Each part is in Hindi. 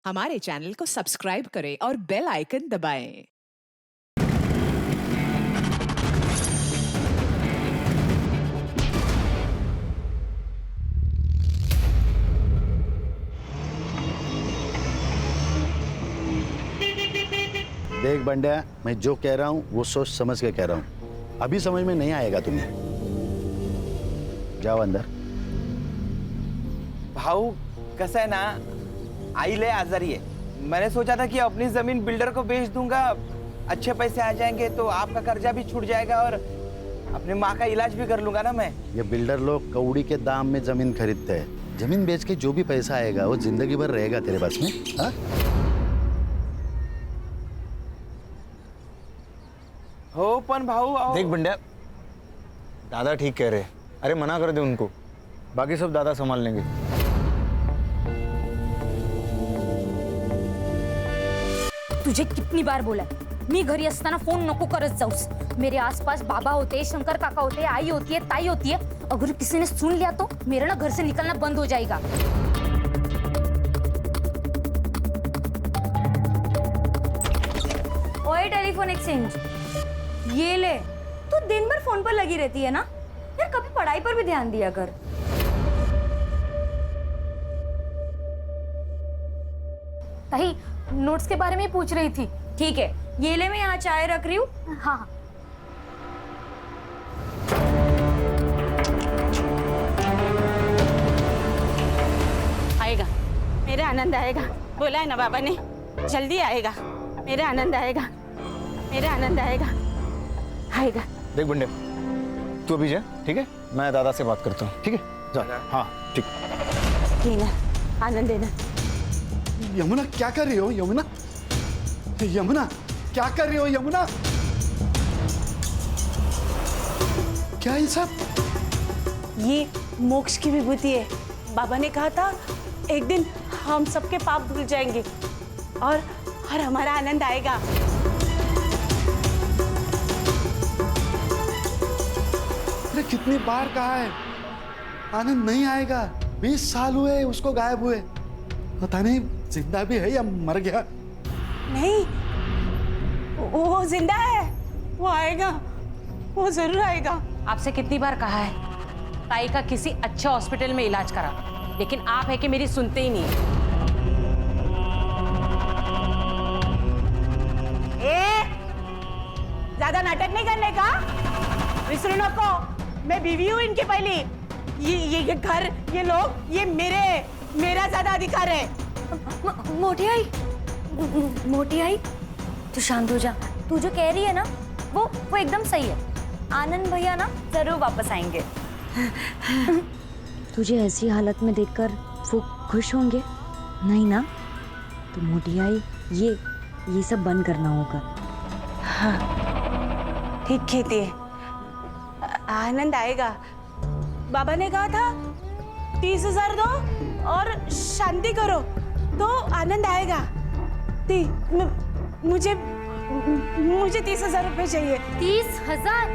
हमारे चैनल को सब्सक्राइब करें और बेल आइकन दबाएं। देख बंड्या, मैं जो कह रहा हूँ वो सोच समझ के कह रहा हूँ। अभी समझ में नहीं आएगा तुम्हें। जाओ अंदर। भाऊ कसं आहे ना, आई ले आजारी है। मैंने सोचा था कि अपनी जमीन बिल्डर को बेच दूंगा, अच्छे पैसे आ जाएंगे तो आपका कर्जा भी छूट जाएगा और अपने माँ का इलाज भी कर लूंगा ना मैं। ये बिल्डर लोग कौड़ी के दाम में जमीन खरीदते हैं। जमीन बेच के जो भी पैसा आएगा वो जिंदगी भर रहेगा तेरे पास में। हाँ? हो पण भाऊ देख बंड्या, दादा ठीक कह रहे हैं। अरे मना कर दे उनको, बाकी सब दादा संभाल लेंगे। तुझे कितनी बार बोला मी घरी असताना फोन नको करत जाऊस। मेरे आसपास बाबा होते, शंकर काका होते, आई होती है, ताई होती है। अगर किसी ने सुन लिया तो मेरा ना घर से निकलना बंद हो जाएगा। ओए टेलीफोन एक्सचेंज, ये ले। तू दिन भर फोन पर लगी रहती है ना यार, कभी पढ़ाई पर भी ध्यान दिया कर। ताई नोट्स के बारे में पूछ रही थी। ठीक है, ये ले, मैं यहाँ चाय रख रही हूँ। हाँ आएगा, मेरा आनंद आएगा। बोला है ना बाबा ने, जल्दी आएगा। मेरा आनंद आएगा, मेरा आनंद आएगा, आएगा। देख बंड्या, तू अभी जा, ठीक है? मैं दादा से बात करता हूँ, ठीक है? जा। हाँ ठीक। लेना आनंद देना। यमुना क्या कर रही हो? यमुना, यमुना क्या कर रही हो? यमुना क्या ये सब? ये मोक्ष की विभूति है। बाबा ने कहा था एक दिन हम सबके पाप धुल जाएंगे और हमारा आनंद आएगा। अरे कितनी बार कहा है आनंद नहीं आएगा। 20 साल हुए उसको गायब हुए, पता नहीं जिंदा भी है या मर गया। नहीं, वो जिंदा है, वो आएगा, वो जरूर आएगा। आपसे कितनी बार कहा है ताई का किसी अच्छे हॉस्पिटल में इलाज करा, लेकिन आप है कि मेरी सुनते ही नहीं। ज्यादा नाटक नहीं करने का, विसरू नको। मैं बीवी हूँ इनकी पहली। ये घर, ये लोग, ये मेरा ज्यादा अधिकार है। मोटी आई, मोटी आई, तू शांत हो जा। तू जो कह रही है ना वो एकदम सही है। आनंद भैया ना जरूर वापस आएंगे। तुझे ऐसी हालत में देखकर वो खुश होंगे? नहीं ना? तो मोटी आई, ये सब बंद करना होगा। हाँ, ठीक कहती है। आनंद आएगा। बाबा ने कहा था 30,000 दो और शांति करो तो आनंद आएगा। मुझे 30,000 रुपए चाहिए। 30,000?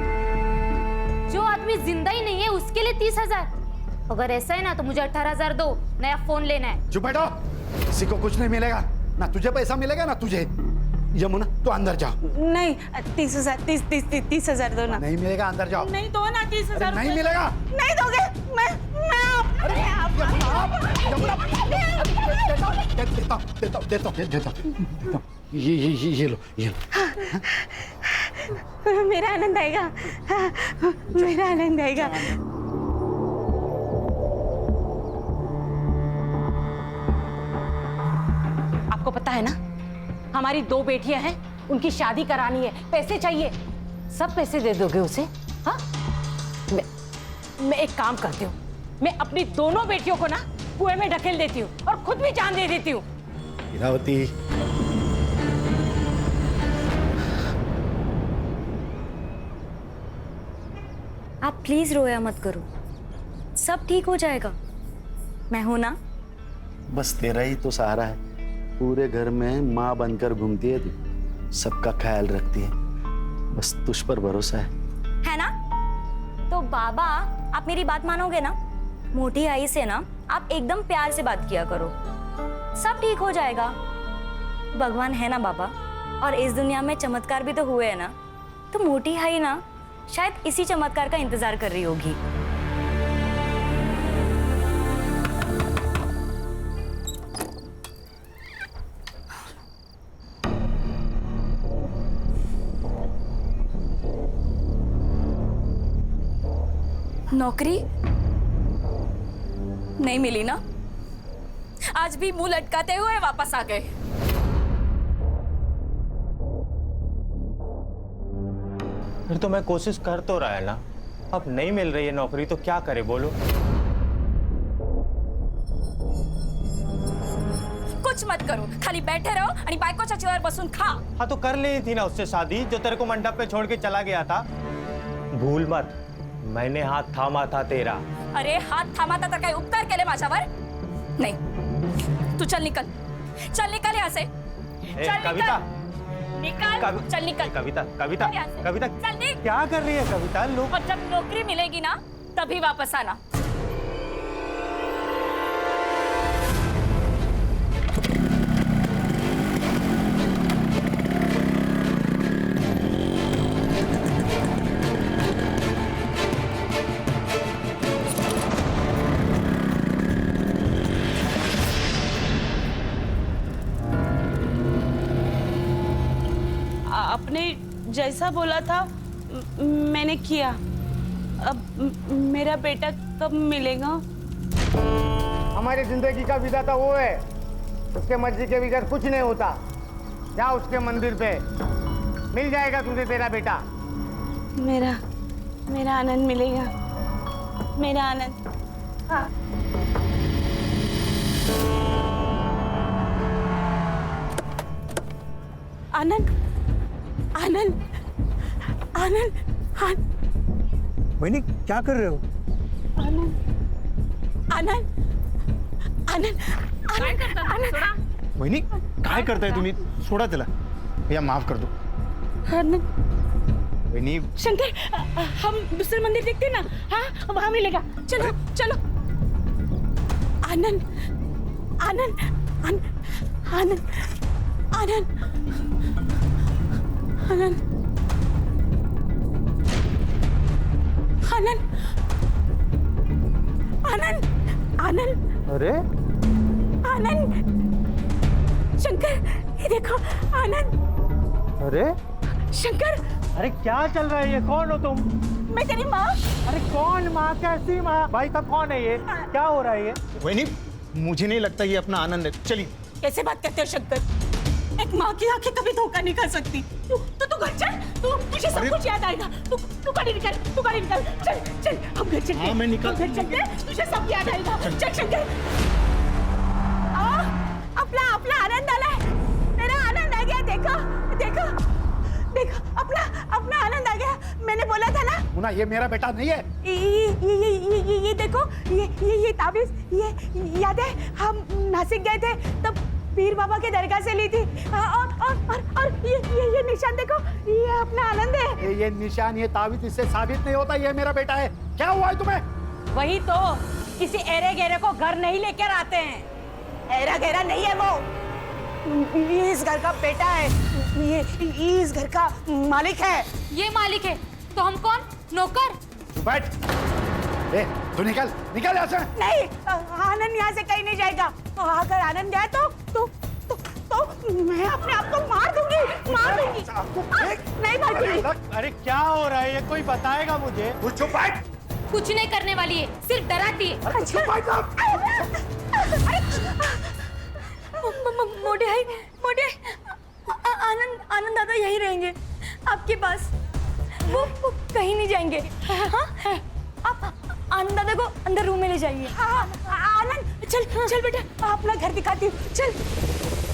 जो आदमी जिंदा ही नहीं है उसके लिए 30,000? अगर ऐसा है ना तो मुझे 18,000 दो, नया फोन लेना है। चुप बैठो, किसी को कुछ नहीं मिलेगा। ना तुझे पैसा मिलेगा ना तुझे। यमुना तो अंदर जाओ। नहीं, 30,000 दो ना। नहीं मिलेगा, अंदर जाओ। नहीं दो ना 30,000। नहीं मिलेगा। नहीं दोगे? मैं देता। ये लो। मेरा आनंद आएगा, मेरा आनंद आएगा। आपको पता है ना, हमारी 2 बेटियां हैं, उनकी शादी करानी है, पैसे चाहिए। सब पैसे दे दोगे उसे? हाँ, मैं एक काम करती हूँ, मैं अपनी दोनों बेटियों को ना कुएं में ढकेल देती हूँ और खुद भी जान दे देती हूँ। इरावती, आप प्लीज रोया मत करो, सब ठीक हो जाएगा। मैं हूं ना। बस तेरा ही तो सहारा है। पूरे घर में माँ बनकर घूमती है तू, सबका ख्याल रखती है, बस तुझ पर भरोसा है ना? तो बाबा, आप मेरी बात मानोगे ना? मोटी आई से ना आप एकदम प्यार से बात किया करो। सब ठीक हो जाएगा। भगवान है ना बाबा, और इस दुनिया में चमत्कार भी तो हुए हैं ना, तो मोटी है ना, शायद इसी चमत्कार का इंतजार कर रही होगी। नौकरी नहीं मिली ना, आज भी मुंह लटकाते हुए वापस आ गए। फिर तो मैं कोशिश कर तो रहा है ना, अब नहीं मिल रही है नौकरी तो क्या करे बोलो। कुछ मत करो, खाली बैठे रहो आणि बायकोच्या चेअर बसून खा। हाँ तो कर ली थी ना उससे शादी, जो तेरे को मंडप पे छोड़ के चला गया था। भूल मत, मैंने हाथ थामा था तेरा। अरे हात थांबा तर काय उपकार केले माझ्यावर? नहीं, तू चल निकल, चल निकल यहाँ से। चल कविता, निकल, चल निकल। कविता, कविता, यहाँ से। कविता, चल निकल। क्या कर रही है कविता? लोग और जब नौकरी मिलेगी ना, तभी वापस आना। आपने जैसा बोला था मैंने किया। अब मेरा बेटा कब मिलेगा? हमारी जिंदगी का विधाता वो है, उसके मर्जी के बगैर कुछ नहीं होता। जा उसके मंदिर पे, मिल जाएगा तुझे तेरा बेटा। मेरा आनंद मिलेगा, मेरा आनंद। हाँ। आनंद, आनंद, आनंद, वहिनी क्या कर रहे हो? आनंद, आनंद, आनंद, आनंद, वहिनी काय करताय तुम्ही? सोडा त्याला, भैया माफ कर दो। आनंद। वहिनी शंकर, हम दूसरे मंदिर देखते हैं ना? हाँ, वहां मिलेगा। चलो चलो। आनंद, आनंद, आनंद, आनंद, आनंद, आनंद, आनंद, आनंद, आनंद, अरे आनंद, शंकर, ये देखो आनंद, अरे शंकर, अरे क्या चल रहा है ये? कौन हो तुम? मैं तेरी माँ। अरे कौन माँ? कैसी माँ? भाई साहब कौन है ये? क्या हो रहा है ये? वहिनी मुझे नहीं लगता ये अपना आनंद है। चलिए। कैसे बात करते हो शंकर? एक माँ की आंखें कभी धोखा नहीं खा सकती। तू घर चल, तुझे सब कुछ याद आएगा। तू गाड़ी निकल, तू गाड़ी निकल। चल चल, हम घर चलते हैं। हाँ, मैं निकल- हम घर चलते हैं, तुझे सब याद आएगा। चल शंकर। अपना आनंद आला है, मेरा आनंद आ गया। देखो देखो देखो, अपना आनंद आ गया। मैंने बोला था ना। मुन्ना, ये मेरा बेटा नहीं है। ये देखो, ये ताबीज, ये याद है हम नासिक गए थे तब पीर बाबा के दरगाह से ली थी। और ये निशान देखो, ये अपना आनंद है। ये निशान, ये ताबीज इससे साबित नहीं होता ये मेरा बेटा है। क्या हुआ है तुम्हें? वही तो, किसी एरे गेरे को घर नहीं लेकर आते हैं। एरा गहरा नहीं है वो, ये इस घर का बेटा है। ये इस घर का मालिक है। ये मालिक है तो हम कौन? नौकर? तू बैठ। ए, तू निकल यहाँ से। नहीं, आनंद यहाँ से कहीं नहीं जाएगा। तो अगर आनंद गया तो मैं अपने आप को मार दूंगी। नहीं भागूंगी। अरे क्या हो रहा है ये? कोई बताएगा मुझे? तू चुप बैठ। कुछ नहीं करने वाली है, सिर्फ डराती है। चुप बैठ मोटे भाई, आनंद दादा यहीं रहेंगे आपके पास, वो कहीं नहीं जाएंगे। हाँ? आप आनंद दादा को अंदर रूम में ले जाइए। आनंद, चल बेटा, अपना घर दिखाती हूँ। चल।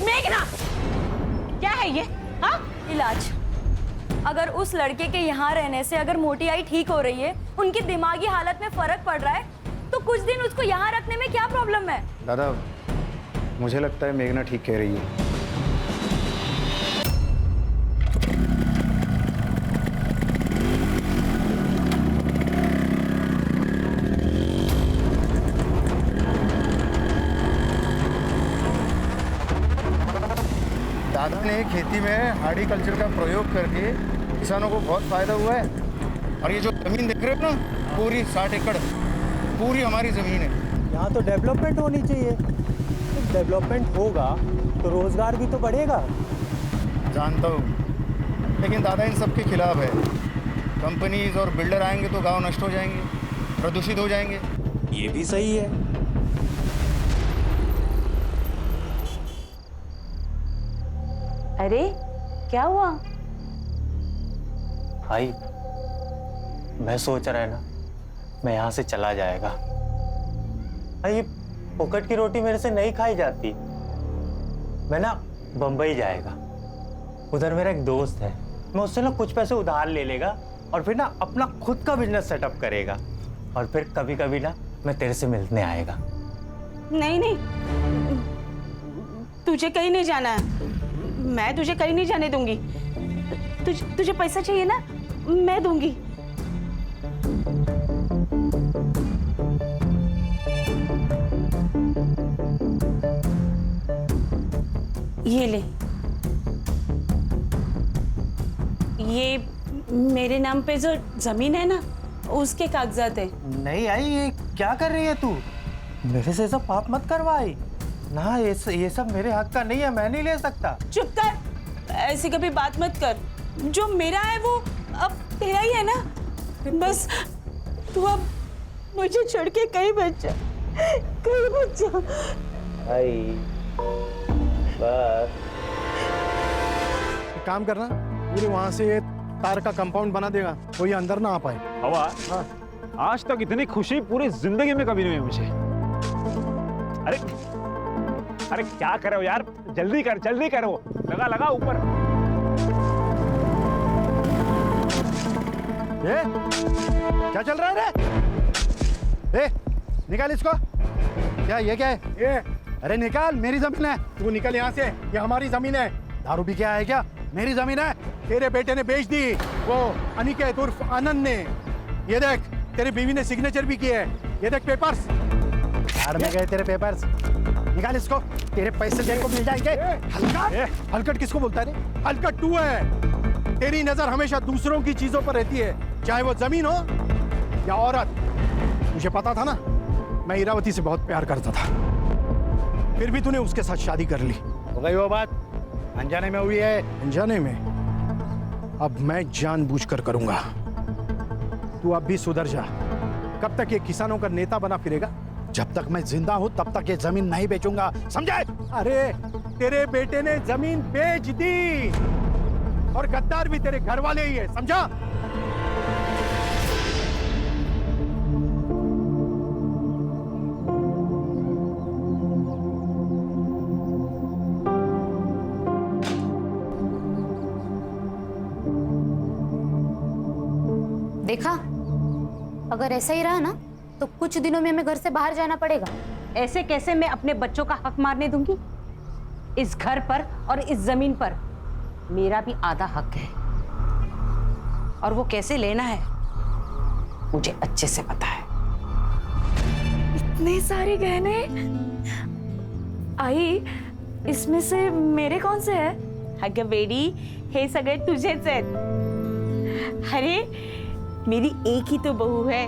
मेघना, क्या है ये? हाँ? इलाज। अगर उस लड़के के यहाँ रहने से अगर मोटी आई ठीक हो रही है, उनकी दिमागी हालत में फर्क पड़ रहा है, तो कुछ दिन उसको यहाँ रखने में क्या प्रॉब्लम है? दादा मुझे लगता है मेघना ठीक कह रही है। दादा ने खेती में हार्टिकल्चर का प्रयोग करके किसानों को बहुत फायदा हुआ है। और ये जो जमीन देख रहे हो ना, पूरी 60 एकड़ पूरी हमारी जमीन है। यहाँ तो डेवलपमेंट होनी चाहिए। तो डेवलपमेंट होगा तो रोजगार भी तो बढ़ेगा। जानता हूँ, लेकिन दादा इन सब के खिलाफ है। कंपनीज और बिल्डर आएंगे तो गांव नष्ट हो जाएंगे, प्रदूषित हो जाएंगे। ये भी सही है। अरे क्या हुआ? भाई मैं सोच रहा है ना, मैं यहाँ से चला जाएगा। भाई ये फोकट की रोटी मेरे से नहीं खाई जाती। मैं ना बम्बई जाएगा। उधर मेरा एक दोस्त है, मैं उससे ना कुछ पैसे उधार ले लेगा और फिर ना अपना खुद का बिजनेस सेटअप करेगा। और फिर कभी कभी ना मैं तेरे से मिलने आएगा। नहीं नहीं, तुझे कहीं नहीं जाना है। मैं तुझे कहीं नहीं जाने दूंगी। तुझे पैसा चाहिए ना, मैं दूंगी। ये ले, ये मेरे नाम पे जो जमीन है ना, उसके कागजात है। नहीं आई, ये क्या कर रही है तू? मेरे से सब बात मत करवाई ना। ये सब मेरे हक का नहीं है, मैं नहीं ले सकता। चुप कर, ऐसी कभी बात मत कर। जो मेरा है वो अब तेरा ही है ना। बस तू अब मुझे छोड़ के कहीं मत जा, कहीं मत जा। भाई बस एक काम करना, पूरे वहां से ये तार का कंपाउंड बना देगा, कोई अंदर ना आ पाए। हवा, आज तक इतनी खुशी पूरी जिंदगी में कभी नहीं हुई मुझे। अरे अरे क्या करो यार, जल्दी करो, लगा ऊपर। ये क्या चल रहा है रे? ए, निकाल इसको। क्या ये क्या है? ये अरे निकाल, मेरी जमीन है। तू निकल यहाँ से, ये हमारी जमीन है। दारू भी क्या है क्या? मेरी जमीन है। तेरे बेटे ने बेच दी, वो अनिकेत उर्फ आनंद ने। ये देख, तेरी बीवी ने सिग्नेचर भी किए है। ये देख पेपर्स। यार में गए तेरे पेपर्स। निकाल इसको, तेरे पैसे तेरे को मिल जाएंगे। हलकट? हलकट किसको बोलता है रे? हलकट तू है। तेरी नजर हमेशा दूसरों की चीजों पर रहती है, चाहे वो जमीन हो या औरत। मुझे पता था ना, मैं इरावती से बहुत प्यार करता था, फिर भी तूने उसके साथ शादी कर ली। हो गई वो बात, अनजाने में हुई है। अनजाने में? अब मैं जानबूझकर करूंगा। तू अब भी सुधर जा। कब तक ये किसानों का नेता बना फिरेगा? जब तक मैं जिंदा हूं तब तक ये जमीन नहीं बेचूंगा, समझे? अरे तेरे बेटे ने जमीन बेच दी, और गद्दार भी तेरे घर वाले ही है, समझा? देखा, अगर ऐसा ही रहा ना तो कुछ दिनों में हमें घर से बाहर जाना पड़ेगा। ऐसे कैसे मैं अपने बच्चों का हक मारने दूंगी? इस घर पर और इस जमीन पर मेरा भी आधा हक है, और वो कैसे लेना है मुझे अच्छे से पता है। इतने सारे गहने। आई, इसमें से मेरे कौन से है? अगं बेडी, हे सगळे तुझेच आहेत। अरे मेरी एक ही तो बहू है,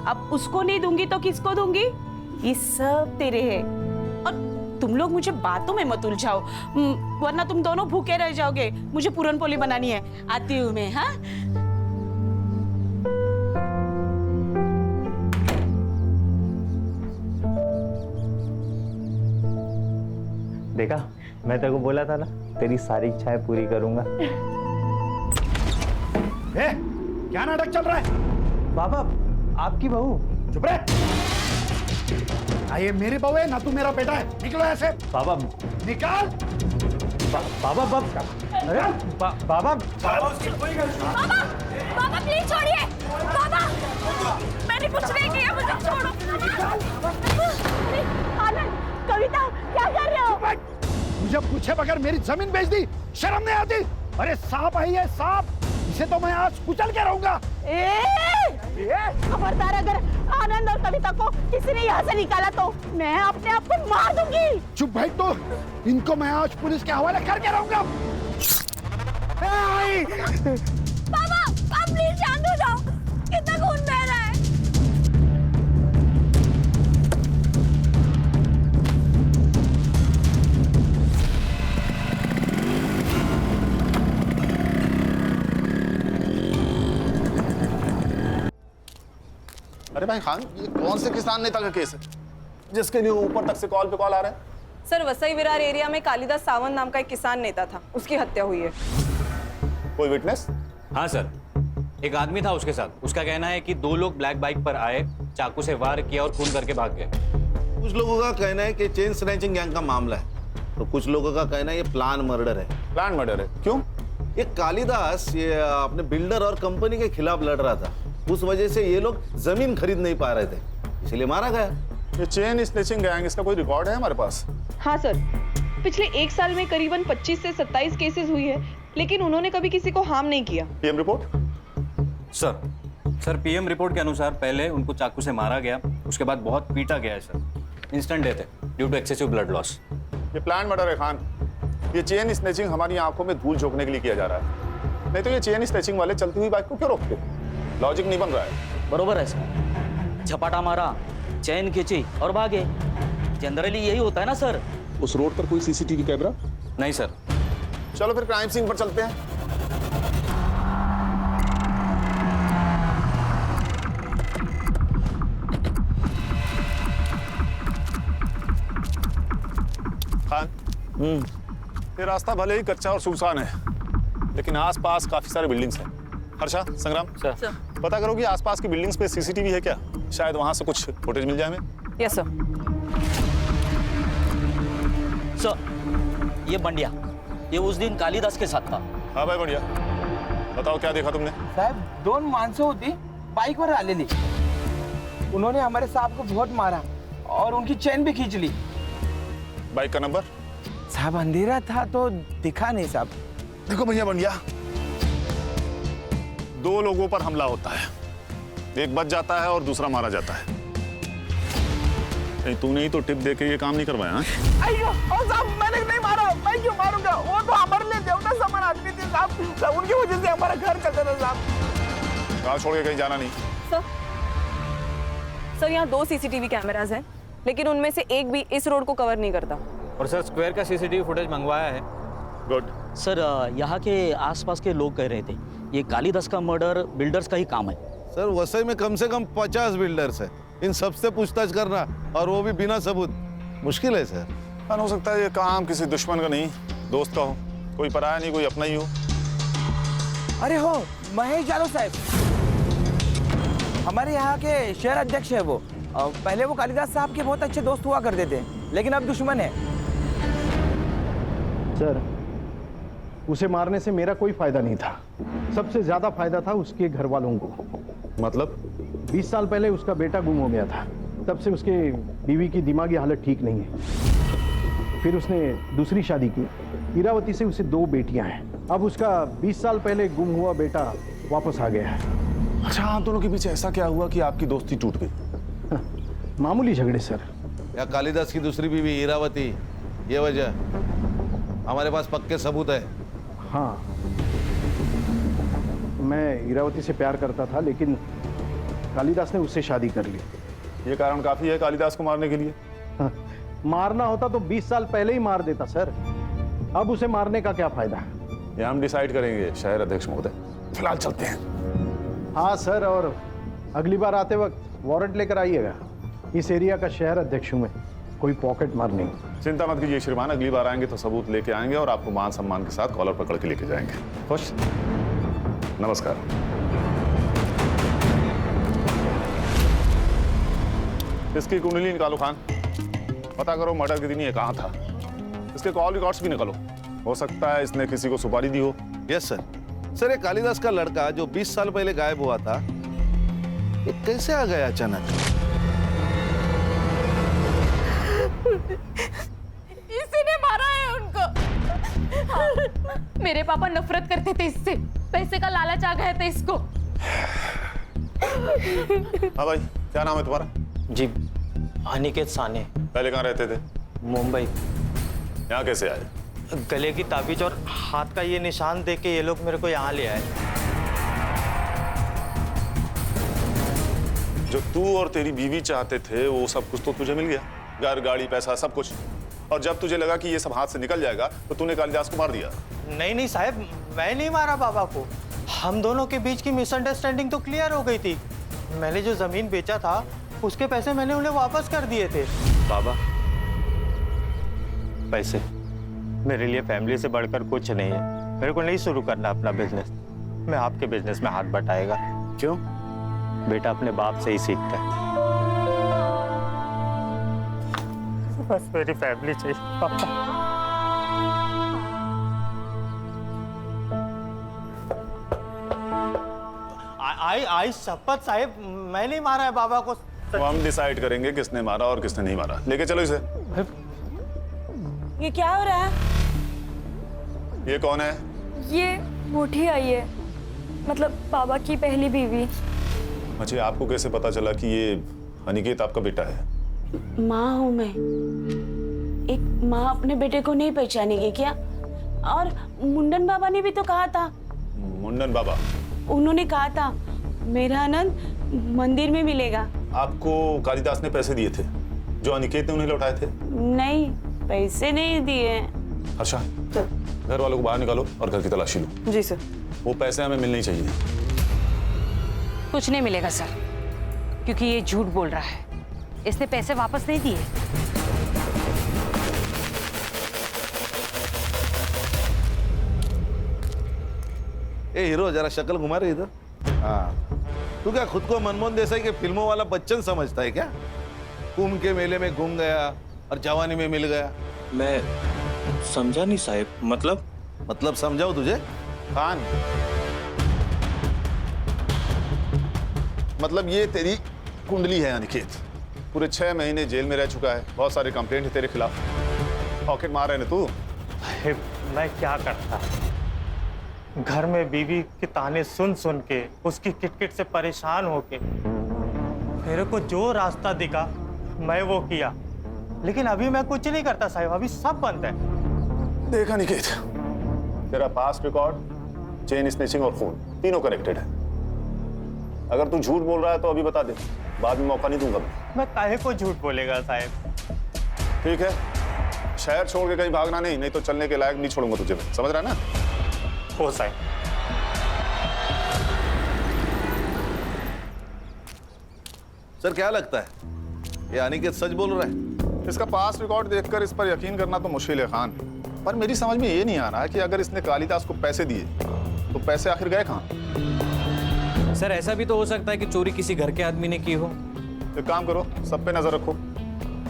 अब उसको नहीं दूंगी तो किसको दूंगी? ये सब तेरे हैं। और तुम लोग मुझे बातों में मत उलझाओ, वरना तुम दोनों भूखे रह जाओगे। मुझे पूरन पोली बनानी है, आती हूँ मैं। हाँ, देखा, मैं तेरे को बोला था ना, तेरी सारी इच्छाएं पूरी करूंगा। ए, क्या नाटक चल रहा है? बाबा, आपकी बहू। चुप रहे। ये मेरी बहू है ना, तू मेरा बेटा है। निकलो ऐसे। बाबा निकाल। बाबा अरे बाबा बाबा प्लीज छोड़िए। बाबा, मैंने कुछ नहीं किया, मुझे छोड़ो। अरे आनंद, कविता, क्या कर रहे हो? मुझे पूछे बगैर मेरी जमीन बेच दी, शर्म नहीं आती? अरे सांप है ये, सांप। इसे तो मैं आज कुचल के रहूंगा। खबरदार, अगर आनंद और कविता को किसी ने यहाँ से निकाला तो मैं अपने आप को मार दूंगी। चुप भाई, तो इनको मैं आज पुलिस के हवाले करके रहूंगा। पापा, आप प्लीज शांत हो जाओ। कितना खून बह रहा है। अरे भाई खान, ये कौन से किसान नेता का केस है जिसके लिए ऊपर तक से कॉल पे कॉल आ रहे हैं? सर, वसई विरार एरिया में कालिदास सावंत नाम का एक किसान नेता था, उसकी हत्या हुई है। कोई विटनेस? हाँ सर, एक आदमी था उसके साथ। उसका कहना है कि 2 लोग ब्लैक बाइक पर आए, चाकू से वार किया और खून करके भाग गए। कुछ लोगों का कहना है कि चेन स्नैचिंग गैंग का मामला है, तो कुछ लोगों का कहना है ये प्लान मर्डर है। प्लान मर्डर है? क्यों? ये कालिदास ये अपने बिल्डर और कंपनी के खिलाफ लड़ रहा था, उस वजह से ये लोग जमीन खरीद नहीं पा रहे थे, इसलिए मारा गया। ये चेन स्नैचिंग गैंग, इसका कोई रिकॉर्ड है हमारे पास? हाँ सर, पिछले 1 साल में करीबन 25 से 27 केसेस हुई है, लेकिन उन्होंने कभी किसी को हार्म नहीं किया। PM report? Sir PM report के अनुसार पहले उनको चाकू से मारा गया, उसके बाद बहुत पीटा गया है सर। इंस्टेंट डेथ है due to excessive blood loss. ये प्लान मर्डर है खान। ये चेन स्नैचिंग हमारी आंखों में धूल झोंकने के लिए किया जा रहा है, नहीं तो ये चेन स्नैचिंग वाले चलती हुई बाइक को क्यों रोकते? लॉजिक नहीं बन रहा है। बरोबर है सर, झपाटा मारा, चैन खींची और भागे। जनरली यही होता है ना सर। उस रोड पर कोई सीसीटीवी कैमरा? नहीं सर। चलो फिर क्राइम सीन पर चलते हैं। खान, ये रास्ता भले ही कच्चा और सुनसान है, लेकिन आसपास काफी सारे बिल्डिंग्स हैं। हर्षा, संग्राम सर, पता करो कि आसपास की बिल्डिंग्स पे सीसीटीवी है क्या? शायद वहां से कुछ फुटेज मिल जाए हमें। Yes sir. सर, ये बंडिया, ये उस दिन कालिदास के साथ था। हाँ भाई बढ़िया, बताओ क्या देखा तुमने? साहब, 2 माणसं होती बाइक पर आलेली, उन्होंने हमारे साहब को बहुत मारा और उनकी चेन भी खींच ली। बाइक का नंबर? साहब अंधेरा था तो दिखा नहीं साहब। देखो भैया बंडिया, 2 लोगों पर हमला होता है, एक बच जाता है और दूसरा मारा जाता है। नहीं तूने ही तो टिप दे के ये काम नहीं करवाया? अयो साहब, मैंने नहीं मारा, मैं क्यों मारूंगा? वो तो हमारे लिए देवता समान आदमी थे साहब, उनकी वजह से हमारा घर चलता था साहब। गाँव छोड़ के कहीं जाना नहीं। सर, यहाँ 2 सीसीटीवी कैमरास हैं, लेकिन उनमें से एक भी इस रोड को कवर नहीं करता। और सर स्क्वायर का सीसीटीवी फुटेज मंगवाया है। गुड। सर, यहाँ के आसपास के लोग कह रहे थे ये कालिदास का मर्डर बिल्डर्स का ही काम है। सर, वसई में कम से कम 50 बिल्डर्स है, इन सबसे पूछताछ करना और वो भी बिना सबूत मुश्किल है सर। हो सकता है ये काम किसी दुश्मन का नहीं, दोस्त का हो, कोई पराया नहीं, कोई अपना ही हो। अरे हो, महेश यादव साहब, हमारे यहाँ के शहर अध्यक्ष है वो। पहले वो कालिदास साहब के बहुत अच्छे दोस्त हुआ करते थे, लेकिन अब दुश्मन है। सर, उसे मारने से मेरा कोई फायदा नहीं था, सबसे ज्यादा फायदा था उसके घर वालों को। मतलब? 20 साल पहले उसका बेटा गुम हो गया था, तब से उसके बीवी की दिमागी हालत ठीक नहीं है। फिर उसने दूसरी शादी की, इरावती से उसे 2 बेटियां हैं। अब उसका 20 साल पहले गुम हुआ बेटा वापस आ गया है। अच्छा, आप दोनों के पीछे ऐसा क्या हुआ कि आपकी दोस्ती टूट गई? मामूली झगड़े सर। या कालिदास की दूसरी बीवी इरावती, ये वजह? हमारे पास पक्के सबूत है। हाँ, मैं इरावती से प्यार करता था, लेकिन कालिदास ने उससे शादी कर ली। ये कारण काफी है कालिदास को मारने के लिए? हाँ, मारना होता तो 20 साल पहले ही मार देता सर, अब उसे मारने का क्या फायदा? ये हम डिसाइड करेंगे शहर अध्यक्ष महोदय, फिलहाल चलते हैं। हाँ सर, और अगली बार आते वक्त वारंट लेकर आइएगा। इस एरिया का शहर अध्यक्ष हूँ मैं, कोई पॉकेट मार नहीं। चिंता मत कीजिए श्रीमान, अगली बार आएंगे तो सबूत लेके आएंगे और आपको मान सम्मान के साथ कॉलर पकड़ के लेके जाएंगे। खुश? नमस्कार। इसकी कुंडली निकालो खान, पता करो मर्डर के दिन ये कहाँ था। इसके कॉल रिकॉर्ड्स भी निकालो, हो सकता है इसने किसी को सुपारी दी हो। Yes sir. सर, ये कालिदास का लड़का जो 20 साल पहले गायब हुआ था, ये कैसे आ गया अचानक? इसी ने मारा है उनको। हाँ, मेरे पापा नफरत करते थे इससे, पैसे का लालच आ गया था इसको। हाँ भाई, क्या नाम है तुम्हारा? जी अनिकेत साने। पहले कहाँ रहते थे? मुंबई। यहाँ कैसे आए? गले की ताबीज और हाथ का ये निशान देख के ये लोग मेरे को यहाँ ले आए। जो तू और तेरी बीवी चाहते थे वो सब कुछ तो तुझे मिल गया, घर, गाड़ी, पैसा, सब कुछ। और जब तुझे लगा कि ये सब हाथ से निकल जाएगा तो तूने कालिदास को मार दिया। नहीं नहीं साहब, मैं नहीं मारा बाबा को। हम दोनों के बीच की मिसअंडरस्टैंडिंग तो क्लियर हो गई थी। मैंने जो जमीन बेचा था उसके पैसे मैंने उन्हें वापस कर दिए थे। बाबा, पैसे मेरे लिए फैमिली से बढ़कर कुछ नहीं है। मेरे को नहीं शुरू करना अपना बिजनेस। मैं आपके बिजनेस में हाथ बटाएगा। क्यों? बेटा अपने बाप से ही सीखता है। बस मेरी फैमिली चाहिए पापा। आई शपथ साहिब, मैं नहीं मारा है बाबा को। तो हम डिसाइड करेंगे किसने मारा और किसने नहीं मारा। लेके चलो इसे। ये क्या हो रहा है? ये कौन है? ये बूढ़ी आई है, मतलब बाबा की पहली बीवी। अच्छा, आपको कैसे पता चला कि ये अनिकेत आपका बेटा है? माँ हूँ मैं। एक माँ अपने बेटे को नहीं पहचानेगी क्या? और मुंडन बाबा ने भी तो कहा था। मुंडन बाबा? उन्होंने कहा था मेरा आनंद मंदिर में मिलेगा। आपको कालिदास ने पैसे दिए थे जो अनिकेत ने उन्हें लौटाए थे? नहीं, पैसे नहीं दिए। अच्छा, घर वालों को बाहर निकालो और घर की तलाशी लो। जी सर। वो पैसे हमें मिलने ही चाहिए। कुछ नहीं मिलेगा सर, क्योंकि ये झूठ बोल रहा है। इसने पैसे वापस नहीं दिए। ए हीरो, जरा शक्ल घुमा रही इधर। हाँ, तू क्या खुद को मनमोहन देसाई के फिल्मों वाला बच्चन समझता है क्या? कुंभ के मेले में घूम गया और जवानी में मिल गया। मैं समझा नहीं साहिब। मतलब समझाओ तुझे? खान, मतलब ये तेरी कुंडली है अनिकेत। पूरे 6 महीने जेल में रह चुका है। बहुत सारे कंप्लेंट है तेरे खिलाफ। पॉकेट मार रहे ना तू। मैं क्या करता? घर में बीवी के ताने सुन सुन के, उसकी किटकिट से परेशान होके मेरे को जो रास्ता दिखा मैं वो किया। लेकिन अभी मैं कुछ नहीं करता साहिब, अभी सब बंद है। देखा निकेत, तेरा पास्ट रिकॉर्ड, चेन स्नेचिंग और खून तीनों कनेक्टेड है। अगर तू झूठ बोल रहा है तो अभी बता दे, बाद में मौका नहीं दूंगा। मैं काहे को झूठ बोलेगा साहिब? ठीक है, शहर छोड़ के कहीं भागना नहीं तो चलने के लायक नहीं छोड़ूंगा तुझे। समझ रहा है ना? हो साहिब। सर, क्या लगता है ये अनिकेत सच बोल रहा है? इसका पास्ट रिकॉर्ड देखकर इस पर यकीन करना तो मुश्किल है खान। पर मेरी समझ में ये नहीं आ रहा कि अगर इसने कालिदास को पैसे दिए तो पैसे आखिर गए कहाँ? सर, ऐसा भी तो हो सकता है कि चोरी किसी घर के आदमी ने की हो। एक काम करो, सब पे नजर रखो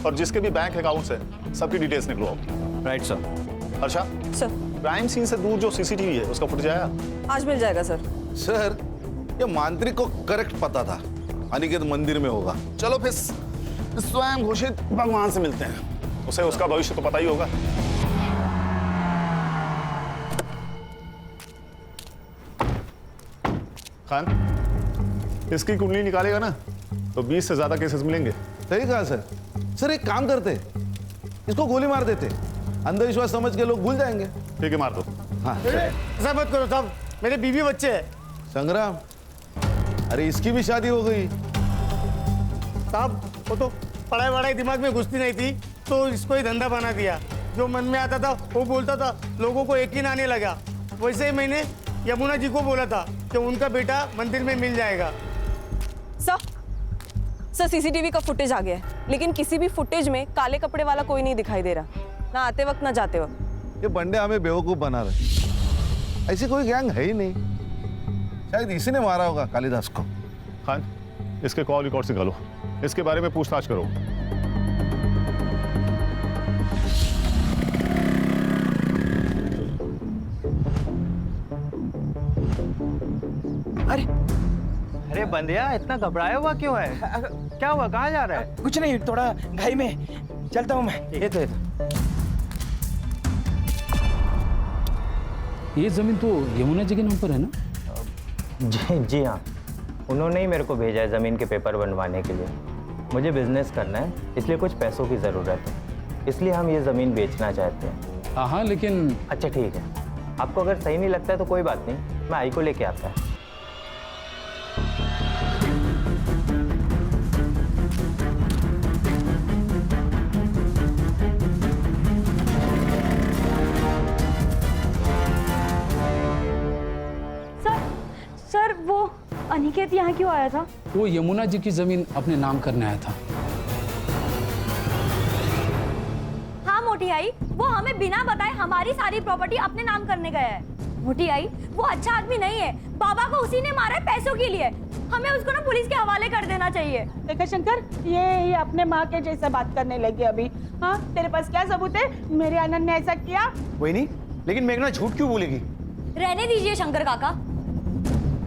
और जिसके भी बैंक अकाउंट्स है सबकी डिटेल्स निकलवाओ। Right sir. अच्छा सर, क्राइम सीन से दूर जो सीसीटीवी है उसका फुटेज आया? आज मिल जाएगा सर। सर, ये मांत्रिक को करेक्ट पता था अनिकेत मंदिर में होगा। चलो फिर स्वयं घोषित भगवान से मिलते हैं, उसे उसका भविष्य तो पता ही होगा। खान, इसकी कुंडली निकालेगा ना तो 20 से ज्यादा केसेस मिलेंगे। सही कहा सर। सर, एक काम करते, इसको गोली मार देते, अंधविश्वास समझ के लोग भूल जाएंगे। ठीक है, मार दो। हाँ, ऐसा मत करो साहब, मेरे बीवी बच्चे हैं। संग्राम, अरे इसकी भी शादी हो गई। साहब, वो तो पढ़ाई वढ़ाई दिमाग में घुसती नहीं थी तो इसको ही धंधा बना दिया। जो मन में आता था वो बोलता था, लोगों को यकीन आने लगा। वैसे ही मैंने यमुना जी को बोला था कि उनका बेटा मंदिर में मिल जाएगा। सर, सीसीटीवी का फुटेज आ गया है, लेकिन किसी भी फुटेज में काले कपड़े वाला कोई नहीं दिखाई दे रहा, ना आते वक्त ना जाते वक्त। ये बंडे हमें बेवकूफ बना रहे। ऐसी कोई गैंग है ही नहीं। शायद इसी ने मारा होगा कालिदास को। खान, इसके कॉल रिकॉर्ड निकालो, इसके बारे में पूछताछ करो। अरे बंदिया, इतना घबराया हुआ क्यों है? क्या हुआ, कहाँ जा रहा है? कुछ नहीं, थोड़ा घाई में चलता हूँ मैं। ये तो ये जमीन तो यमुना जी के नाम पर है ना? जी हाँ। उन्होंने ही मेरे को भेजा है ज़मीन के पेपर बनवाने के लिए। मुझे बिजनेस करना है, इसलिए कुछ पैसों की ज़रूरत है, इसलिए हम ये ज़मीन बेचना चाहते हैं। हाँ लेकिन अच्छा ठीक है, आपको अगर सही नहीं लगता है तो कोई बात नहीं, मैं आई को लेके आता है। सर वो अनिकेत यहाँ क्यों आया था? वो यमुना जी की जमीन अपने नाम करने आया था। हाँ मोटी आई, वो हमें बिना बताए हमारी सारी प्रॉपर्टी अपने नाम करने गया है। मोटी आई, वो अच्छा आदमी नहीं है, बाबा को उसी ने मारा है पैसों के लिए। हमें उसको ना पुलिस के हवाले कर देना चाहिए। देखा शंकर, ये अपने माँ के जैसा बात करने लगी अभी। हाँ, तेरे पास क्या सबूत है मेरे आनंद ने ऐसा किया? वही नहीं, लेकिन मेघना झूठ क्यों बोलेगी? रहने दीजिए शंकर काका,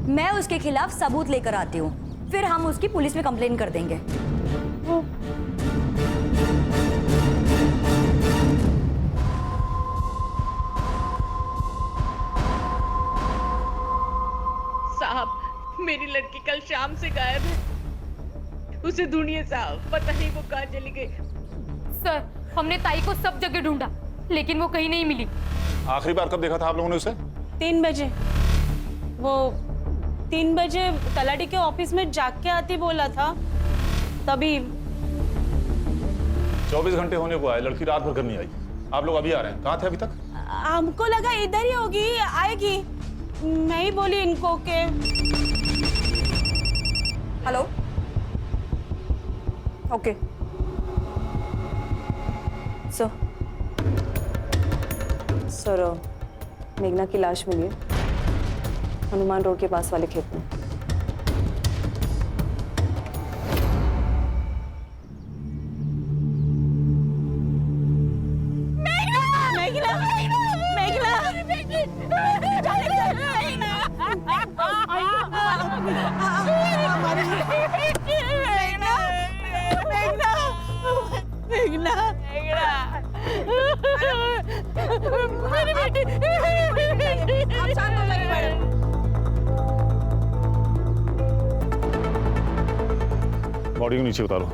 मैं उसके खिलाफ सबूत लेकर आती हूँ, फिर हम उसकी पुलिस में कंप्लेन कर देंगे। साहब, मेरी लड़की कल शाम से गायब है। उसे ढूंढिए साहब, पता नहीं वो कहाँ चली गई। सर, हमने ताई को सब जगह ढूंढा, लेकिन वो कहीं नहीं मिली। आखिरी बार कब देखा था आप लोगों ने उसे? 3 बजे। वो 3 बजे तलाटी के ऑफिस में जाग के आती बोला था, तभी। 24 घंटे होने को आए, लड़की रात भर घर नहीं आई। आप लोग अभी आ रहे हैं, कहाँ थे अभी तक? हमको लगा इधर ही होगी, आएगी। मैं ही बोली इनको के। हेलो, ओके सर, मेघना की लाश मिली है हनुमान रोड के पास वाले खेत में। बॉडी को नीचे उतारो।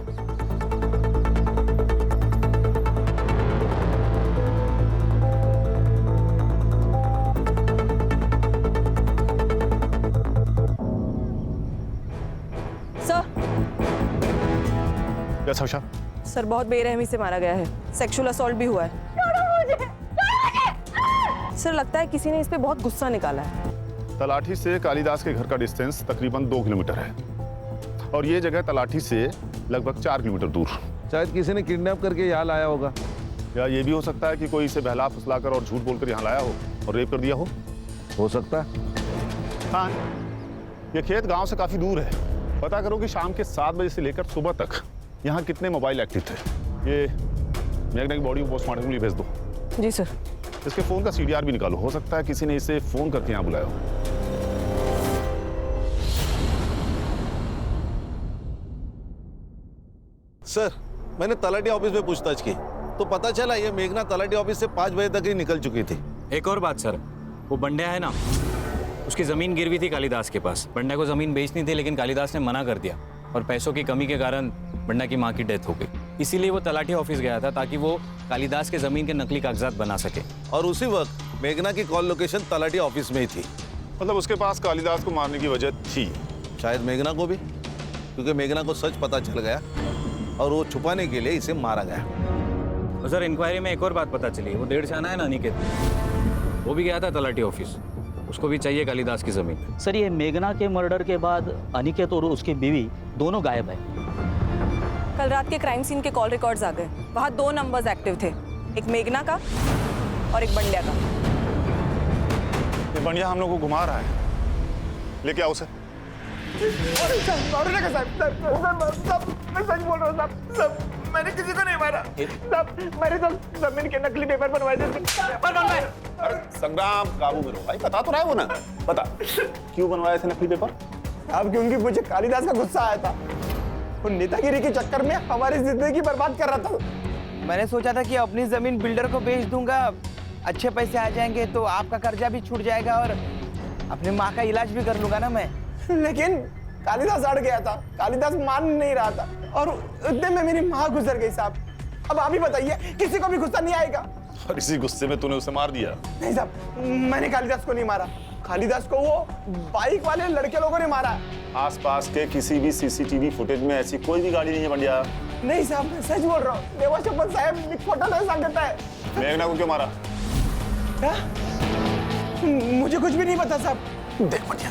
सर, सर बहुत बेरहमी से मारा गया है, सेक्सुअल असॉल्ट भी हुआ है। सर लगता है किसी ने इस पे बहुत गुस्सा निकाला है। तलाठी से कालिदास के घर का डिस्टेंस तकरीबन 2 किलोमीटर है और ये जगह तलाठी से लगभग 4 किलोमीटर दूर। शायद किसी ने किडनैप करके यहाँ लाया होगा, या ये भी हो सकता है कि कोई इसे बहला फुसलाकर और झूठ बोलकर यहाँ लाया हो और रेप कर दिया हो सकता है। हाँ, ये खेत गांव से काफी दूर है। पता करो कि शाम के 7 बजे से लेकर सुबह तक यहाँ कितने मोबाइल एक्टिव थे। ये मेघना की बॉडी को पोस्टमार्टम के लिए भेज दो। जी सर। इसके फोन का CDR भी निकालो, हो सकता है किसी ने इसे फोन करके यहाँ बुलाया हो। सर, मैंने तलाटी ऑफिस में पूछताछ की तो पता चला ये मेघना तलाटी ऑफिस से 5 बजे तक ही निकल चुकी थी। एक और बात सर, वो बंड्या है ना, उसकी जमीन गिरवी थी कालिदास के पास। बंड्या को जमीन बेचनी थी, लेकिन कालिदास ने मना कर दिया और पैसों की कमी के कारण बंड्या की माँ की डेथ हो गई। इसीलिए वो तलाठी ऑफिस गया था ताकि वो कालिदास के जमीन के नकली कागजात बना सके। और उसी वक्त मेघना की कॉल लोकेशन तलाटी ऑफिस में ही थी। मतलब उसके पास कालिदास को मारने की वजह थी। शायद मेघना को भी, क्योंकि मेघना को सच पता चल गया और वो छुपाने के लिए इसे मारा गया। और सर, इंक्वायरी में एक और बात पता चली, वो 1.5 जाना है ना अनिकेत, वो भी गया था तलाटी ऑफिस, उसको भी चाहिए कालिदास की जमीन। सर, ये मेघना के मर्डर के बाद अनिकेत और उसकी बीवी दोनों गायब है। कल रात के क्राइम सीन के कॉल रिकॉर्ड्स आ गए, वहाँ 2 नंबर्स एक्टिव थे, एक मेघना का और एक बंड्या का। ये बंड्या हम लोग को घुमा रहा है, लेके आओ उसे। मैं सच बोल रहा हूँ साहब, मैंने किसी को नहीं मारा साहब, मैंने तो जमीन के नकली पेपर बनवाए थे। संग्राम, काबू में रहो भाई, बता तो रहा है वो ना, बता क्यों बनवाए थे नकली पेपर? अब क्योंकि मुझे कालिदास का गुस्सा आया था, वो नेतागिरी के चक्कर में हमारी जिंदगी बर्बाद कर रहा था। मैंने सोचा था कि अपनी जमीन बिल्डर को बेच दूंगा, अच्छे पैसे आ जाएंगे तो आपका कर्जा भी छूट जाएगा और अपनी माँ का इलाज भी कर लूंगा ना मैं। कालिदास अड़ गया था, कालिदास मान नहीं रहा था और इतने में मेरी माँ गुजर गई साहब। अब आप ही बताइए, किसी को भी गुस्सा नहीं आएगा? और इसी गुस्से में तूने उसे मार दिया? नहीं साहब, मैंने कालिदास को नहीं मारा, कालिदास को वो बाइक वाले लड़के लोगों ने मारा। आसपास के किसी भी सीसीटीवी फुटेज में ऐसी कोई भी गाड़ी नहीं है पंड्या। नहीं साहब, मैं सच बोल रहा हूँ, देवा शपथ साहब खोटा नहीं सांगता है। मेघना को क्यों मारा? क्या? मुझे कुछ भी नहीं पता साहब। देख पंड्या,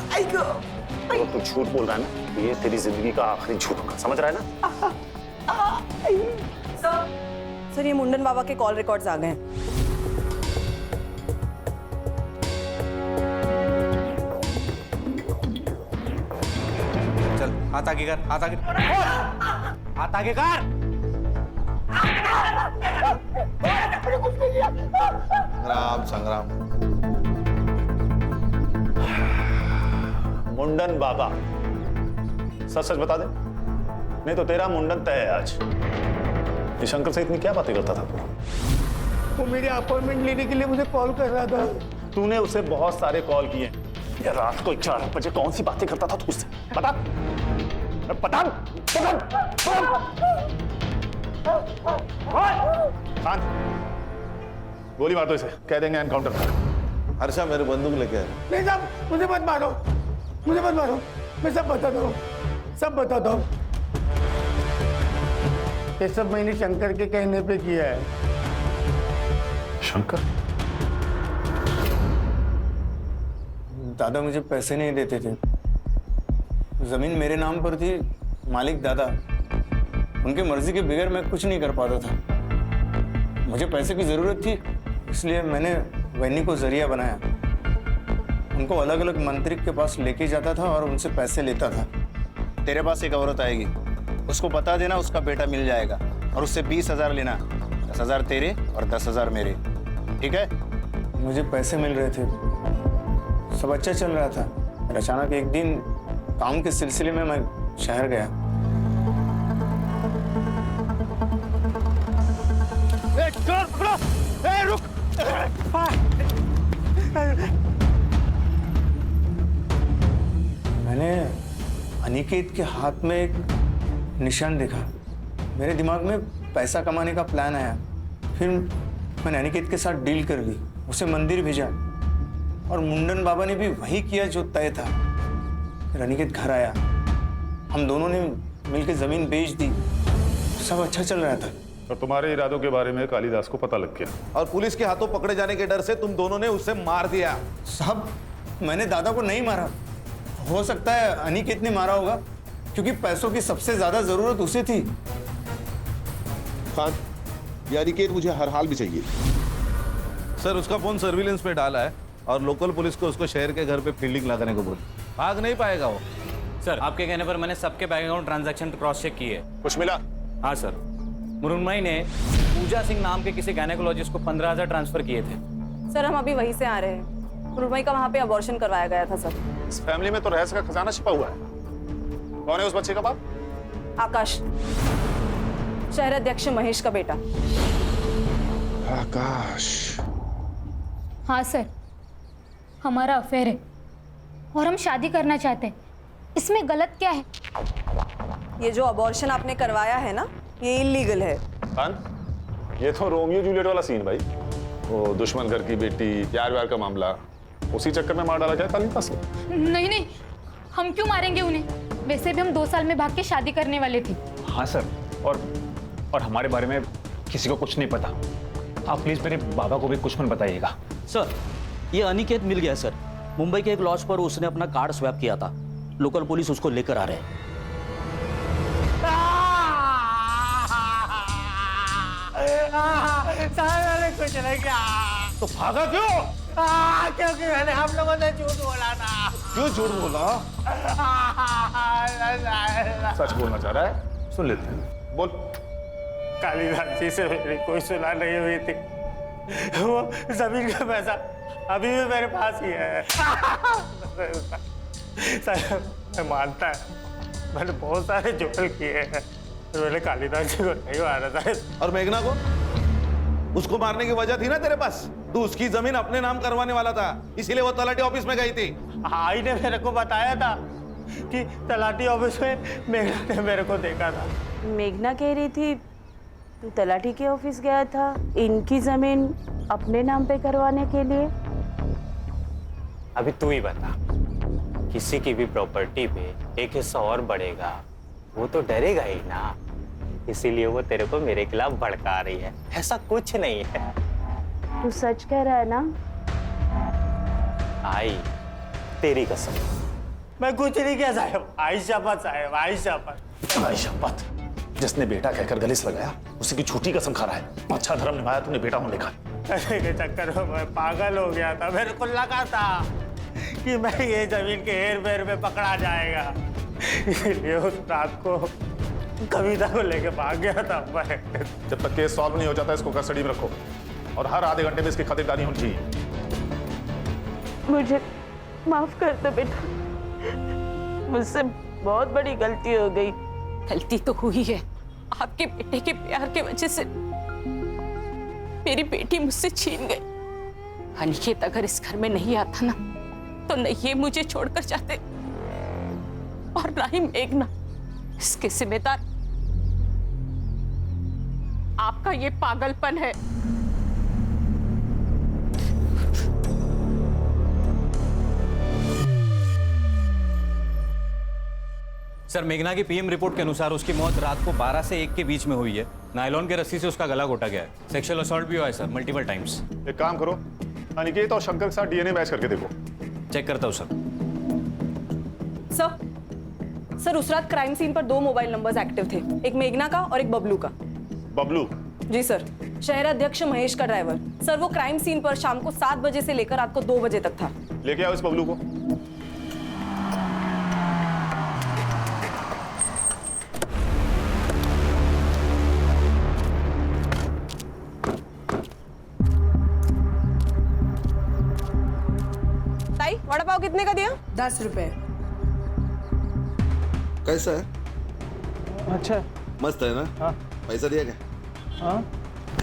तो तू झूठ बोल रहा है ना, ये तेरी जिंदगी का आखिरी झूठ होगा, समझ रहा है ना? सर ये मुंडन बाबा के कॉल रिकॉर्ड्स आ गए हैं। चल हाथ आगे कर, हाथ आगे, हाथ आगे कर। संग्राम संग्राम। मुंडन बाबा, सच सच बता दे, नहीं तो तेरा मुंडन तय है आज। ये शंकर से इतनी क्या बातें करता था तू? वो मेरी अपॉइंटमेंट लेने के लिए मुझे कॉल कर रहा था। तूने उसे बहुत सारे कॉल किए। ये रात को 4 बजे कौन सी बातें करता था तू उससे? बता बता शांत, गोली मार दो इसे, कह देंगे एनकाउंटर था। हर्षा मेरे बंदूक लेके आए। नहीं साहब, मुझे मत मारो, मुझे मत मारो, मैं सब बताता हूँ, सब बताता हूँ। ये सब मैंने शंकर के कहने पे किया है। शंकर? दादा मुझे पैसे नहीं देते थे, जमीन मेरे नाम पर थी, मालिक दादा, उनके मर्जी के बगैर मैं कुछ नहीं कर पाता था। मुझे पैसे की जरूरत थी, इसलिए मैंने वैनी को जरिया बनाया। उनको अलग अलग मंत्री के पास लेके जाता था और उनसे पैसे लेता था। तेरे पास एक औरत आएगी, उसको बता देना उसका बेटा मिल जाएगा और उससे 20,000 लेना, 10,000 तेरे और 10,000 मेरे, ठीक है? मुझे पैसे मिल रहे थे, सब अच्छा चल रहा था। और अचानक एक दिन काम के सिलसिले में मैं शहर गया। रुक। मैंने अनिकेत के हाथ में एक निशान देखा। मेरे दिमाग में पैसा कमाने का प्लान आया। फिर मैंने अनिकेत के साथ डील कर ली, उसे मंदिर भेजा और मुंडन बाबा ने भी वही किया जो तय था। फिर अनिकेत घर आया, हम दोनों ने मिलकर जमीन बेच दी, सब अच्छा चल रहा था। और तुम्हारे इरादों के बारे में कालिदास को पता लग गया और पुलिस के हाथों पकड़े जाने के डर से तुम दोनों ने उसे मार दिया। साहब मैंने दादा को नहीं मारा, हो सकता है अनिकेत ने मारा होगा, क्योंकि पैसों की सबसे ज्यादा जरूरत उसे थी। खान, ये अनिकेत मुझे हर हाल में चाहिए। सर उसका फोन सर्विलेंस पे डाला है और लोकल पुलिस को उसको शहर के घर पे फील्डिंग लगाने को बोल। भाग नहीं पाएगा वो। सर आपके कहने पर मैंने सबके bank account transaction cross check किए। कुछ मिला? हाँ सर, मुरुनमई ने पूजा सिंह नाम के किसी गायनेकोलॉजिस्ट को 15,000 ट्रांसफर किए थे। सर हम अभी वहीं से आ रहे हैं। मुरुनमई का वहाँ पे अबॉर्शन करवाया गया था सर। इस फैमिली में तो रहस्य का खजाना छिपा हुआ है। कौन है उस बच्चे का बाप? आकाश, शहर अध्यक्ष महेश का बेटा। आकाश? हाँ सर, हमारा अफेयर है और हम शादी करना चाहते हैं। इसमें गलत क्या है? ये जो अबॉर्शन आपने करवाया है ना, ये इलीगल है। खान, ये तो रोमियो जूलियट वाला सीन भाई। वो दुश्मन घर की बेटी, प्यार व्यार का मामला, उसी चक्कर में मार डाला क्या कालिदास ने? नहीं नहीं, हम क्यों मारेंगे उन्हें? वैसे भी हम 2 साल में भाग के शादी करने वाले थे। हाँ सर, और हमारे बारे में किसी को कुछ नहीं पता। आप प्लीज मेरे बाबा को भी कुछ मत बताइएगा। सर ये अनिकेत मिल गया सर, मुंबई के एक लॉज पर उसने अपना कार्ड स्वैप किया था। लोकल पुलिस उसको लेकर आ रहे हैं। कुछ नहीं किया। तो भागा क्यों? क्योंकि मैंने हम लोगों ने झूठ बोला था। क्यों झूठ बोला? सच बोलना चाह रहा है, सुन लेते हैं, बोल। कालिदास जी से मेरी कोई सुलह नहीं हुई थी। वो जमीन का पैसा अभी भी मेरे पास ही है। सर मैं मानता है मैंने बहुत सारे जुगल किए हैं, तो मैंने कालिदास जी को नहीं मारा था। और मेघना को? उसको मारने की वजह थी ना तेरे पास। तू उसकी जमीन अपने नाम करवाने वाला था, इसीलिए वो तलाटी ऑफिस में गई थी। आई ने मेरे को बताया था कि तलाटी ऑफिस में मेघना ने मेरे को देखा था। मेघना कह रही थी तू तलाठी के ऑफिस गया था इनकी जमीन अपने नाम पे करवाने के लिए। अभी तू ही बता, किसी की भी प्रॉपर्टी पे एक हिस्सा और बढ़ेगा, वो तो डरेगा ही ना। इसीलिए वो तेरे को मेरे खिलाफ भड़का रही है, ऐसा कुछ नहीं है। तू सच कह रहा है ना? आई तेरी कसम। मैं कुछ नहीं किया साहब, आई शपथ साहब, आई शपथ। आई शपथ, जिसने बेटा कहकर गले से लगाया उसी की झूठी कसम खा रहा है। अच्छा धर्म निभाया तूने बेटा होने का। पैसे के चक्कर में मैं पागल हो गया था। मेरे को लगा था कि मैं ये जमीन के हेर फेर में पकड़ा जाएगा, इसलिए उस रात को कविता को लेके भाग गया था मैं। जब तक केस सॉल्व नहीं हो जाता इसको कस्टडी में रखो और हर आधे घंटे में इसकी खातिरदारी होनी चाहिए। मुझे माफ कर दो बेटा, मुझसे बहुत बड़ी गलती हो गई। गलती तो हुई है, आपके बेटे के प्यार के वजह से मेरी बेटी मुझसे छीन गई। अनिकेत अगर इस घर में नहीं आता ना, तो न ये मुझे छोड़कर जाते और ना ही मेघना। इसके जिम्मेदार आपका ये पागलपन है। सर, मेघना की पीएम रिपोर्ट के अनुसार उसकी मौत रात को 12 से 1 के बीच में हुई है। नायलॉन के रस्सी से उसका गला घोटा गया है। सेक्सुअल असॉल्ट भी हुआ है सर, मल्टीपल टाइम्स। एक काम करो, अनिकेत और शंकर के साथ डीएनए मैच करके देखो। चेक करता हूँ सर। सर उस रात क्राइम सीन पर 2 मोबाइल नंबर्स एक्टिव थे, एक मेघना का और एक बबलू का। बबलू? जी सर, शहर अध्यक्ष महेश का ड्राइवर। सर वो क्राइम सीन पर शाम को 7 बजे से लेकर रात को 2 बजे तक था। लेके आओ इस बबलू को। ताई, वड़ा पाव कितने का दिया? 10 रुपए। कैसा है? अच्छा मस्त है ना? हाँ। पैसा दिया क्या? हाँ?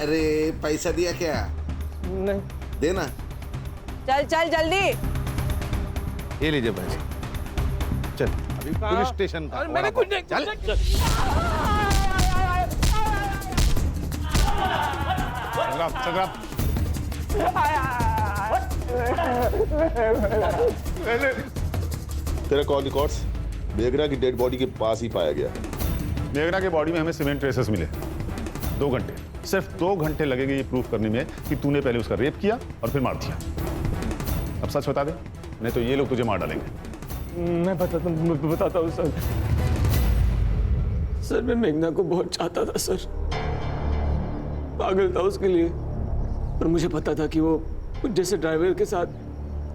अरे पैसा दिया क्या? नहीं। देना। चल चल जल्दी। ये लीजिए पैसे। चल अभी पुलिस स्टेशन का। मैंने कुछ नहीं। चल संग्राम। तेरा कॉल रिकॉर्ड्स मेघना की डेड बॉडी के पास ही पाया गया। मेघना के बॉडी में हमें सीमेंट ट्रेसेस मिले। 2 घंटे, सिर्फ 2 घंटे लगेंगे ये प्रूफ करने में कि तूने पहले उसका रेप किया और फिर मार दिया। अब सच बता दे, नहीं तो ये लोग तुझे मार डालेंगे। मैं बताता हूँ सर। सर मैं मेघना को बहुत चाहता था सर, पागल था उसके लिए, पर मुझे पता था कि वो जैसे ड्राइवर के साथ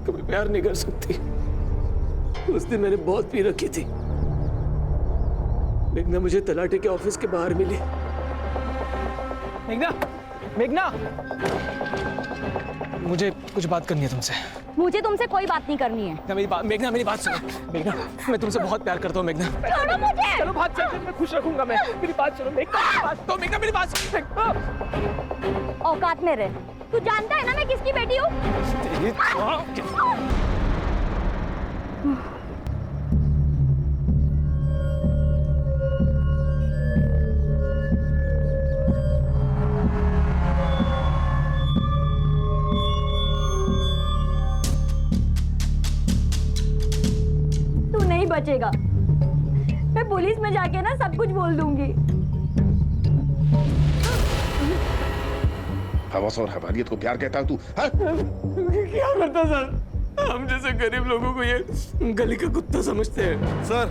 कभी प्यार नहीं कर सकती। उस दिन मैंने बहुत पी रखी थी। मेघना मुझे तलाटे के ऑफिस के बाहर मिली। मेघना, मेघना, मुझे कुछ बात करनी है तुमसे। मुझे तुमसे कोई बात नहीं करनी है। मेघना मेरी बात सुनो। मेघना, मैं तुमसे बहुत प्यार करता हूँ मेघना। छोड़ो मुझे। चलो बात चलते, मैं खुश रखूंगा। मेरी बात सुनो मेघना, मेरी बात सुनो। औकात में रह। तू जानता है ना मैं किसकी बेटी हूँ? तू नहीं बचेगा। मैं पुलिस में जाके ना सब कुछ बोल दूंगी। हवस और हवानियत को प्यार कहता है तू? क्या करता सर? हम जैसे गरीब लोगों को ये गली का कुत्ता समझते हैं। सर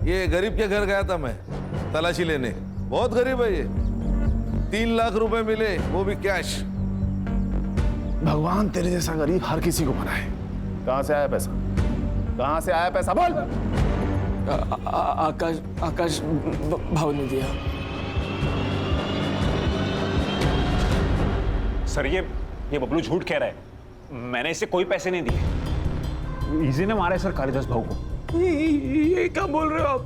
ये गरीब के घर गया था मैं तलाशी लेने। बहुत गरीब है ये। 3 लाख रुपए मिले, वो भी कैश। भगवान तेरे जैसा गरीब हर किसी को बनाए। कहां से आया पैसा? कहां से आया पैसा? बोल। आकाश भाव ने दिया। सर ये बबलू झूठ कह रहा है। मैंने इसे कोई पैसे नहीं दिए। इजी ने मारा है सर कालिदास भाऊ को। ये क्या बोल रहे हो आप?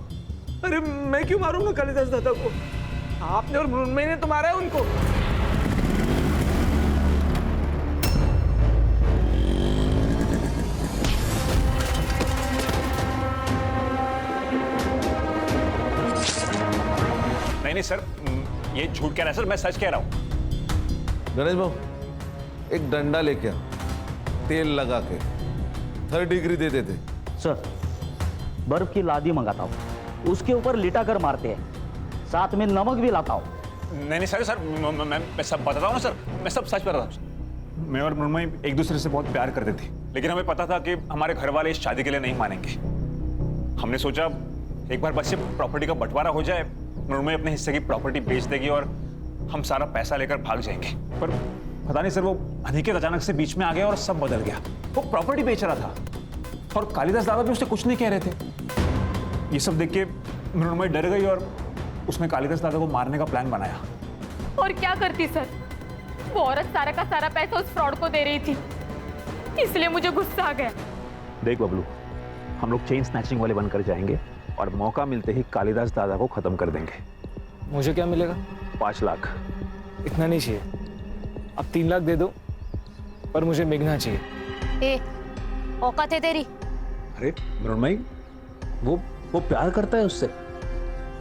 अरे मैं क्यों मारूंगा कालिदास दादा को? आपने और मृण्मयी ने तो मारा है उनको। ये झूठ कह रहा है सर, मैं सच कह रहा हूँ। गणेश बाबू, एक डंडा लेके आ, तेल लगा के 3rd डिग्री दे देते। सर, बर्फ की लादी मंगाता हूँ, उसके ऊपर लिटा कर मारते हैं, साथ में नमक भी लाता हूँ। नहीं सर, मैं सब बताता हूँ ना सर, मैं सब सच बताता हूँ। मैं और मृण्मयी एक दूसरे से बहुत प्यार करते थे, लेकिन हमें पता था कि हमारे घर वाले इस शादी के लिए नहीं मानेंगे। हमने सोचा एक बार बस ये प्रॉपर्टी का बंटवारा हो जाए, मृण्मयी अपने हिस्से की प्रॉपर्टी बेच देगी और हम सारा पैसा लेकर भाग जाएंगे। पर पता नहीं सर, वो अनिकेत अचानक से बीच में आ गया और सब बदल गया। वो प्रॉपर्टी बेच रहा था और कालिदास दादा भी उससे कुछ नहीं कह रहे थे। ये सब देख के मृण्मयी डर गई और उसने कालिदास दादा को मारने का प्लान बनाया। और क्या करती सर, वो औरत सारा का सारा पैसा उस फ्रॉड को दे रही थी, इसलिए मुझे गुस्सा आ गया। देख बबलू, हम लोग चेन स्नैचिंग वाले बनकर जाएंगे और मौका मिलते ही कालिदास दादा को खत्म कर देंगे। मुझे क्या मिलेगा? 5 लाख। इतना नहीं चाहिए, अब 3 लाख दे दो, पर मुझे मेघना चाहिए। ए, औकात है तेरी? अरे मृण्मयी, वो प्यार करता है उससे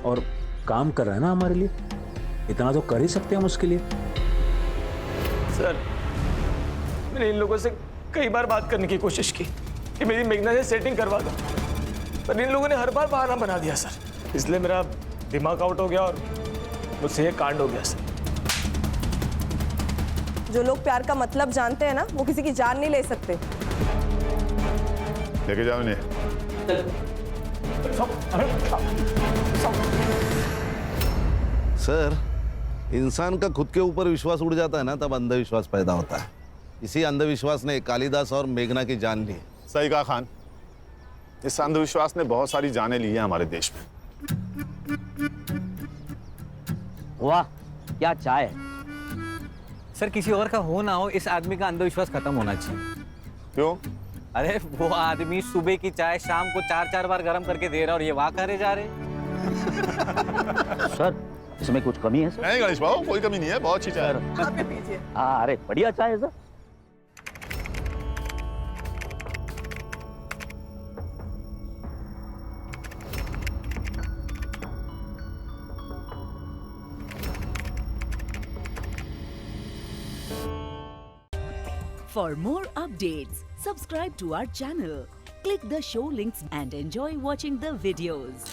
और काम कर रहा है ना हमारे लिए, इतना तो कर ही सकते हैं हम उसके लिए। सर, मैंने इन लोगों से कई बार बात करने की कोशिश की कि मेरी मेघना से सेटिंग करवा दो, पर इन लोगों ने हर बार बहाना बना दिया सर, इसलिए मेरा दिमाग आउट हो गया और मुझसे ये कांड हो गया सर। जो लोग प्यार का मतलब जानते हैं ना, वो किसी की जान नहीं ले सकते। लेके जाओ इन्हें। सर, इंसान का खुद के ऊपर विश्वास उड़ जाता है ना, तब अंधविश्वास पैदा होता है। इसी अंधविश्वास ने कालिदास और मेघना की जान ली। सही कहा खान, इस अंधविश्वास ने बहुत सारी जानें ली हैं हमारे देश में। वाह, क्या चाय है। सर, किसी और का हो ना हो, इस आदमी का अंधविश्वास खत्म होना चाहिए। क्यों? अरे वो आदमी सुबह की चाय शाम को 4-4 बार गर्म करके दे रहा है और ये वाह करे जा रहे। सर, इसमें कुछ कमी है सर? नहीं गणेश बाबू, कोई कमी नहीं है, बहुत अच्छी चाय है। आप भी पीजिए। हाँ, अरे बढ़िया चाय है sir. For more updates, subscribe to our channel, click the show links and enjoy watching the videos.